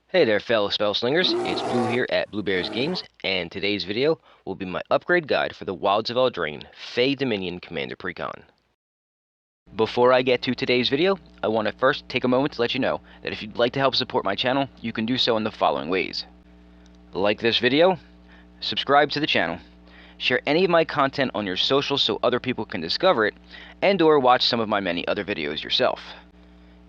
Hey there fellow spellslingers, it's Blue here at Blueberries Games, and today's video will be my upgrade guide for the Wilds of Eldraine Fae Dominion Commander Precon. Before I get to today's video, I want to first take a moment to let you know that if you'd like to help support my channel, you can do so in the following ways. Like this video, subscribe to the channel, share any of my content on your socials so other people can discover it, and or watch some of my many other videos yourself.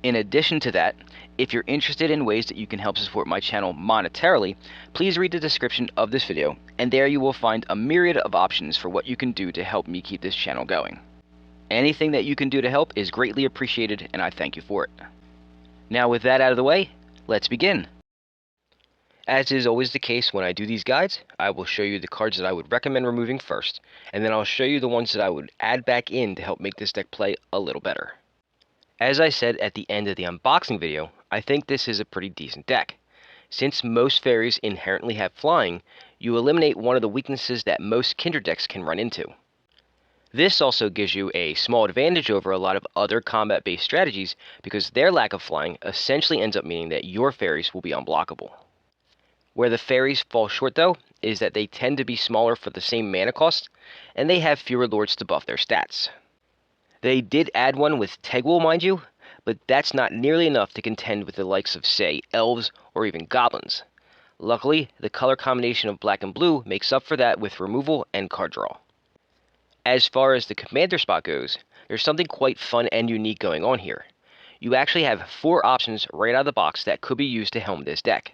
In addition to that, if you're interested in ways that you can help support my channel monetarily, please read the description of this video, and there you will find a myriad of options for what you can do to help me keep this channel going. Anything that you can do to help is greatly appreciated, and I thank you for it. Now with that out of the way, let's begin. As is always the case when I do these guides, I will show you the cards that I would recommend removing first, and then I'll show you the ones that I would add back in to help make this deck play a little better. As I said at the end of the unboxing video, I think this is a pretty decent deck. Since most fairies inherently have flying, you eliminate one of the weaknesses that most Kindred decks can run into. This also gives you a small advantage over a lot of other combat-based strategies because their lack of flying essentially ends up meaning that your fairies will be unblockable. Where the fairies fall short though, is that they tend to be smaller for the same mana cost, and they have fewer lords to buff their stats. They did add one with Tegwell, mind you, but that's not nearly enough to contend with the likes of, say, elves or even goblins. Luckily, the color combination of black and blue makes up for that with removal and card draw. As far as the commander spot goes, there's something quite fun and unique going on here. You actually have 4 options right out of the box that could be used to helm this deck.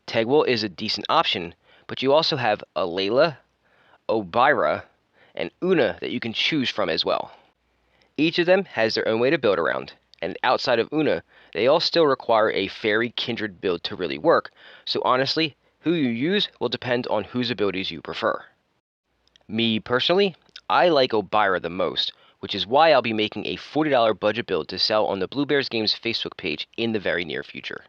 Tegwell is a decent option, but you also have Alayla, Obira, and Una that you can choose from as well. Each of them has their own way to build around, and outside of Una, they all still require a fairy kindred build to really work, so honestly, who you use will depend on whose abilities you prefer. Me personally, I like Obira the most, which is why I'll be making a $40 budget build to sell on the Blueberries Games Facebook page in the very near future.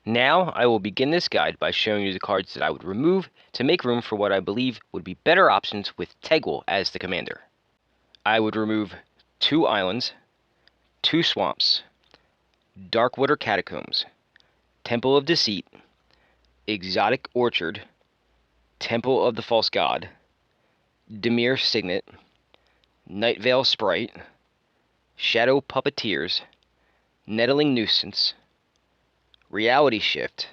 Now, I will begin this guide by showing you the cards that I would remove to make room for what I believe would be better options with Tegwell as the commander. I would remove 2 islands, 2 swamps, Darkwater Catacombs, Temple of Deceit, Exotic Orchard, Temple of the False God, Dimir Signet, Nightvale Sprite, Shadow Puppeteers, Nettling Nuisance, Reality Shift,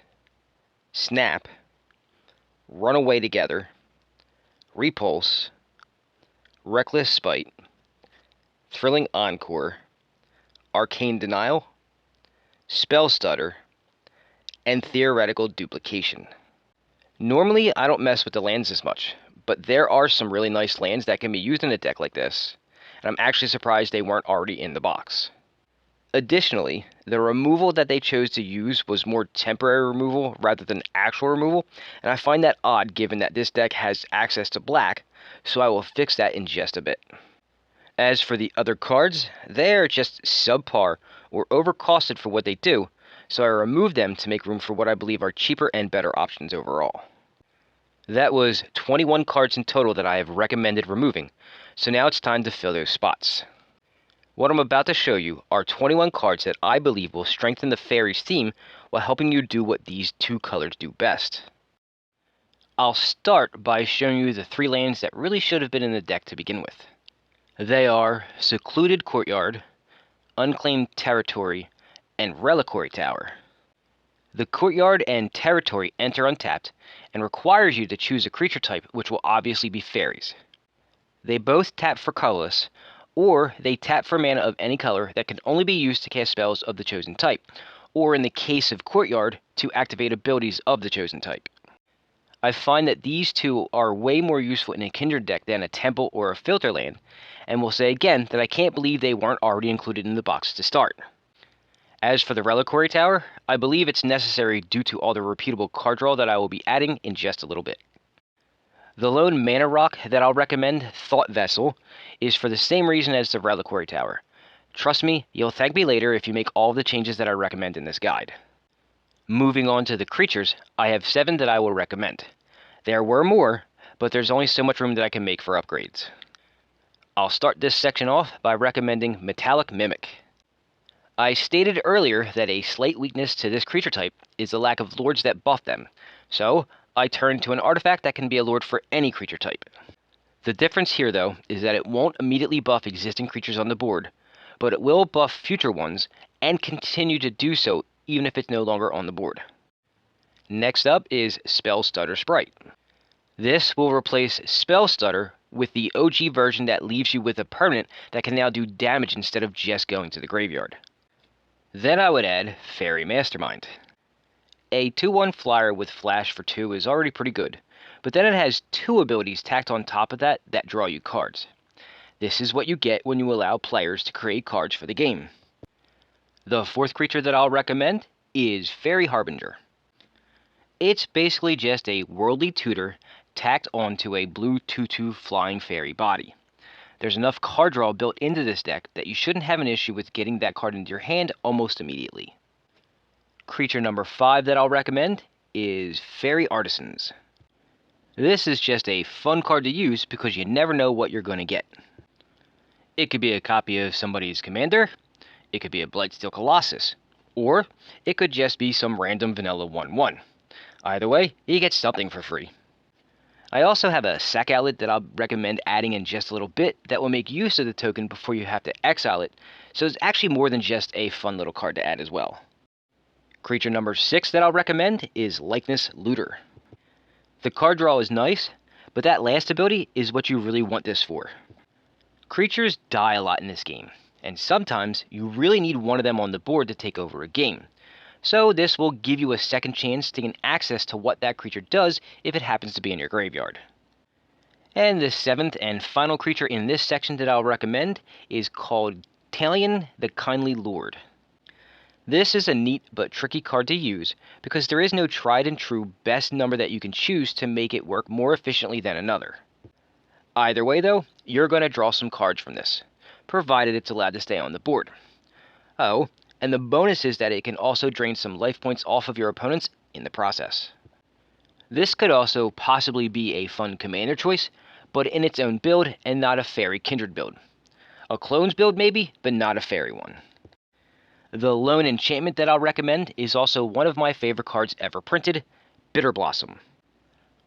Snap, Runaway Together, Repulse, Reckless Spite, Thrilling Encore, Arcane Denial, Spell Stutter, and Theoretical Duplication. Normally, I don't mess with the lands as much, but there are some really nice lands that can be used in a deck like this, and I'm actually surprised they weren't already in the box. Additionally, the removal that they chose to use was more temporary removal rather than actual removal, and I find that odd given that this deck has access to black, so I will fix that in just a bit. As for the other cards, they are just subpar or overcosted for what they do, so I removed them to make room for what I believe are cheaper and better options overall. That was 21 cards in total that I have recommended removing, so now it's time to fill those spots. What I'm about to show you are 21 cards that I believe will strengthen the Fairies theme while helping you do what these 2 colors do best. I'll start by showing you the 3 lands that really should have been in the deck to begin with. They are Secluded Courtyard, Unclaimed Territory, and Reliquary Tower. The Courtyard and Territory enter untapped and requires you to choose a creature type, which will obviously be fairies. They both tap for colorless, or they tap for mana of any color that can only be used to cast spells of the chosen type, or in the case of Courtyard, to activate abilities of the chosen type. I find that these 2 are way more useful in a Kindred deck than a Temple or a Filter land, and will say again that I can't believe they weren't already included in the box to start. As for the Reliquary Tower, I believe it's necessary due to all the repeatable card draw that I will be adding in just a little bit. The lone mana rock that I'll recommend, Thought Vessel, is for the same reason as the Reliquary Tower. Trust me, you'll thank me later if you make all the changes that I recommend in this guide. Moving on to the creatures, I have 7 that I will recommend. There were more, but there's only so much room that I can make for upgrades. I'll start this section off by recommending Metallic Mimic. I stated earlier that a slight weakness to this creature type is the lack of lords that buff them, so I turned to an artifact that can be a lord for any creature type. The difference here, though, is that it won't immediately buff existing creatures on the board, but it will buff future ones and continue to do so even if it's no longer on the board. Next up is Spell Stutter Sprite. This will replace Spell Stutter with the OG version that leaves you with a permanent that can now do damage instead of just going to the graveyard. Then I would add Fairy Mastermind. A 2/1 flyer with flash for 2 is already pretty good, but then it has 2 abilities tacked on top of that draw you cards. This is what you get when you allow players to create cards for the game. The 4th creature that I'll recommend is Fairy Harbinger. It's basically just a worldly tutor tacked onto a blue 2/2 flying fairy body. There's enough card draw built into this deck that you shouldn't have an issue with getting that card into your hand almost immediately. Creature number 5 that I'll recommend is Fairy Artisans. This is just a fun card to use because you never know what you're going to get. It could be a copy of somebody's commander, it could be a Blightsteel Colossus, or it could just be some random vanilla 1/1. Either way, you get something for free. I also have a sack outlet that I'll recommend adding in just a little bit that will make use of the token before you have to exile it, so it's actually more than just a fun little card to add as well. Creature number 6 that I'll recommend is Likeness Looter. The card draw is nice, but that last ability is what you really want this for. Creatures die a lot in this game, and sometimes you really need one of them on the board to take over a game. So this will give you a second chance to gain access to what that creature does if it happens to be in your graveyard. And the 7th and final creature in this section that I'll recommend is called Talion the Kindly Lord. This is a neat but tricky card to use because there is no tried and true best number that you can choose to make it work more efficiently than another. Either way though, you're going to draw some cards from this, provided it's allowed to stay on the board. Oh, and the bonus is that it can also drain some life points off of your opponents in the process. This could also possibly be a fun commander choice, but in its own build and not a fairy kindred build. A clones build maybe, but not a fairy one. The lone enchantment that I'll recommend is also one of my favorite cards ever printed, Bitter Blossom.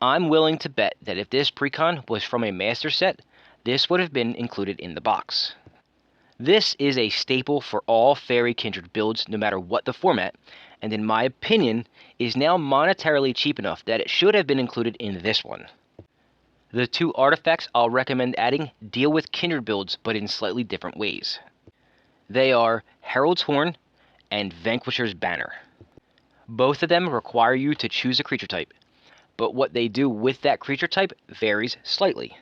I'm willing to bet that if this precon was from a master set, this would have been included in the box. This is a staple for all Fairy Kindred builds no matter what the format, and in my opinion, is now monetarily cheap enough that it should have been included in this one. The 2 artifacts I'll recommend adding deal with Kindred builds but in slightly different ways. They are Herald's Horn and Vanquisher's Banner. Both of them require you to choose a creature type, but what they do with that creature type varies slightly.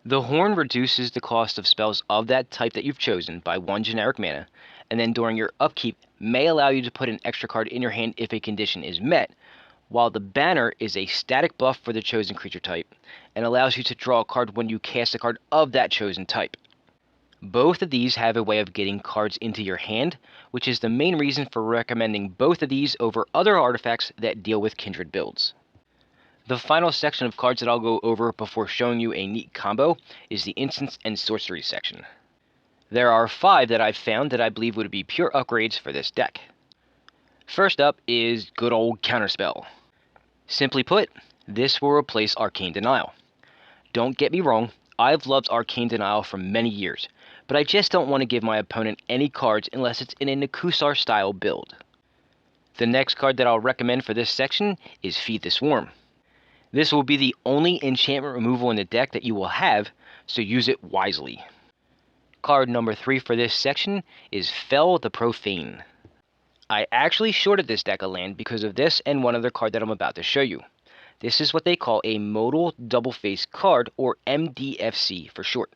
The Horn reduces the cost of spells of that type that you've chosen by 1 generic mana, and then during your upkeep may allow you to put an extra card in your hand if a condition is met, while the Banner is a static buff for the chosen creature type, and allows you to draw a card when you cast a card of that chosen type. Both of these have a way of getting cards into your hand, which is the main reason for recommending both of these over other artifacts that deal with Kindred builds. The final section of cards that I'll go over before showing you a neat combo is the Instants and Sorcery section. There are 5 that I've found that I believe would be pure upgrades for this deck. First up is good old Counterspell. Simply put, this will replace Arcane Denial. Don't get me wrong, I've loved Arcane Denial for many years, but I just don't want to give my opponent any cards unless it's in a Nekusar style build. The next card that I'll recommend for this section is Feed the Swarm. This will be the only enchantment removal in the deck that you will have, so use it wisely. Card number 3 for this section is Fell the Profane. I actually shorted this deck of land because of this and one other card that I'm about to show you. This is what they call a Modal Double Face card, or MDFC for short.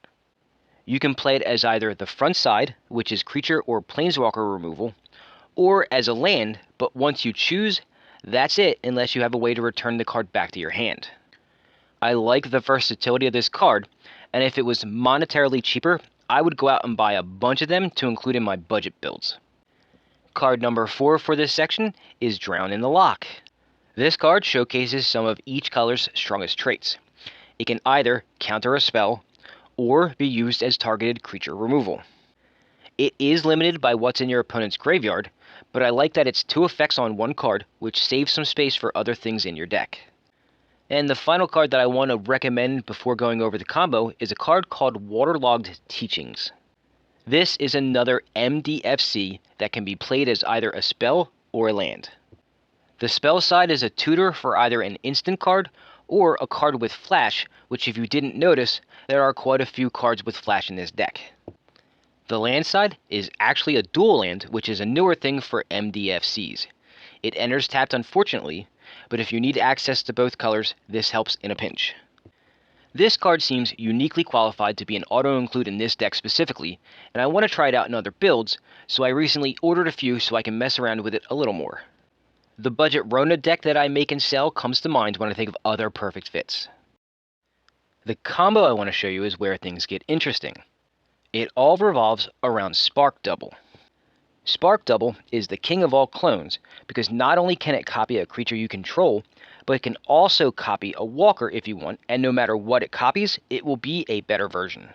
You can play it as either the front side, which is creature or planeswalker removal, or as a land, but once you choose, that's it unless you have a way to return the card back to your hand. I like the versatility of this card, and if it was monetarily cheaper, I would go out and buy a bunch of them to include in my budget builds. Card number 4 for this section is Drown in the Loch. This card showcases some of each color's strongest traits. It can either counter a spell, or be used as targeted creature removal. It is limited by what's in your opponent's graveyard, but I like that it's 2 effects on 1 card, which saves some space for other things in your deck. And the final card that I want to recommend before going over the combo is a card called Waterlogged Teachings. This is another MDFC that can be played as either a spell or a land. The spell side is a tutor for either an instant card or a card with flash, which if you didn't notice, there are quite a few cards with flash in this deck. The land side is actually a dual land, which is a newer thing for MDFCs. It enters tapped unfortunately, but if you need access to both colors, this helps in a pinch. This card seems uniquely qualified to be an auto-include in this deck specifically, and I want to try it out in other builds, so I recently ordered a few so I can mess around with it a little more. The budget Rona deck that I make and sell comes to mind when I think of other perfect fits. The combo I want to show you is where things get interesting. It all revolves around Spark Double. Spark Double is the king of all clones, because not only can it copy a creature you control, but it can also copy a walker if you want, and no matter what it copies, it will be a better version.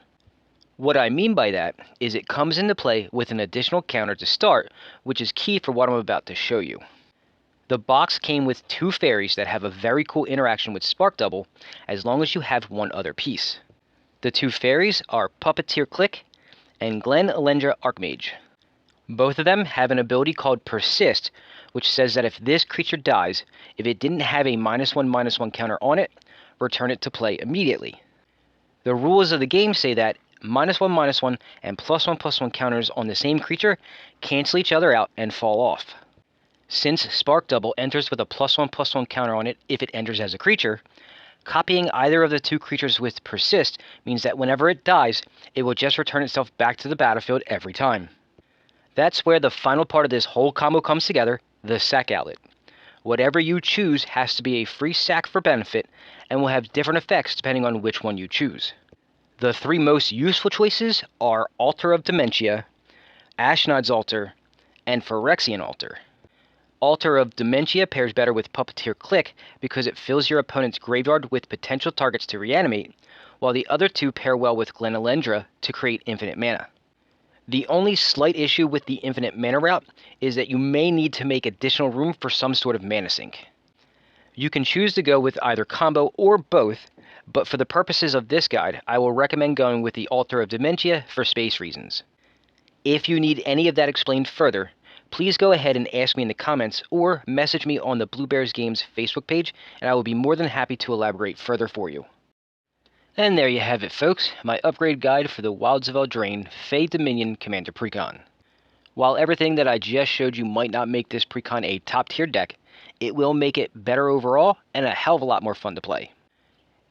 What I mean by that is it comes into play with an additional counter to start, which is key for what I'm about to show you. The box came with 2 fairies that have a very cool interaction with Spark Double, as long as you have one other piece. The 2 fairies are Puppeteer Click and Glen Elendra Archmage. Both of them have an ability called Persist, which says that if this creature dies, if it didn't have a -1/-1 counter on it, return it to play immediately. The rules of the game say that -1/-1 and +1/+1 counters on the same creature cancel each other out and fall off. Since Spark Double enters with a +1/+1 counter on it if it enters as a creature, copying either of the 2 creatures with Persist means that whenever it dies, it will just return itself back to the battlefield every time. That's where the final part of this whole combo comes together, the sack outlet. Whatever you choose has to be a free sack for benefit, and will have different effects depending on which one you choose. The 3 most useful choices are Altar of Dementia, Ashnod's Altar, and Phyrexian Altar. Altar of Dementia pairs better with Puppeteer Click because it fills your opponent's graveyard with potential targets to reanimate, while the other 2 pair well with Glen Elendra to create infinite mana. The only slight issue with the infinite mana route is that you may need to make additional room for some sort of mana sink. You can choose to go with either combo or both, but for the purposes of this guide, I will recommend going with the Altar of Dementia for space reasons. If you need any of that explained further, please go ahead and ask me in the comments or message me on the Blue Bears Games Facebook page, and I will be more than happy to elaborate further for you. And there you have it, folks, my upgrade guide for the Wilds of Eldraine Fae Dominion Commander Precon. While everything that I just showed you might not make this Precon a top-tier deck, it will make it better overall and a hell of a lot more fun to play.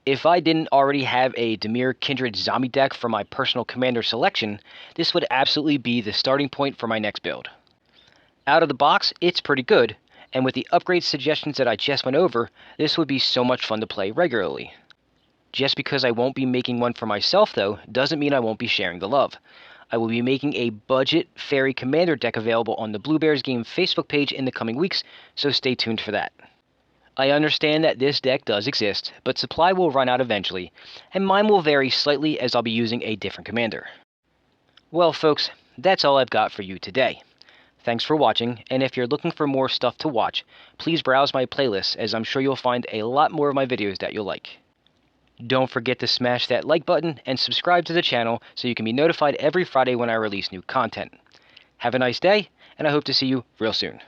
If I didn't already have a Dimir Kindred zombie deck for my personal commander selection, this would absolutely be the starting point for my next build. Out of the box, it's pretty good, and with the upgrade suggestions that I just went over, this would be so much fun to play regularly. Just because I won't be making one for myself, though, doesn't mean I won't be sharing the love. I will be making a budget Fairy Commander deck available on the Blue Bears Game Facebook page in the coming weeks, so stay tuned for that. I understand that this deck does exist, but supply will run out eventually, and mine will vary slightly as I'll be using a different commander. Well, folks, that's all I've got for you today. Thanks for watching, and if you're looking for more stuff to watch, please browse my playlists, as I'm sure you'll find a lot more of my videos that you'll like. Don't forget to smash that like button and subscribe to the channel so you can be notified every Friday when I release new content. Have a nice day, and I hope to see you real soon.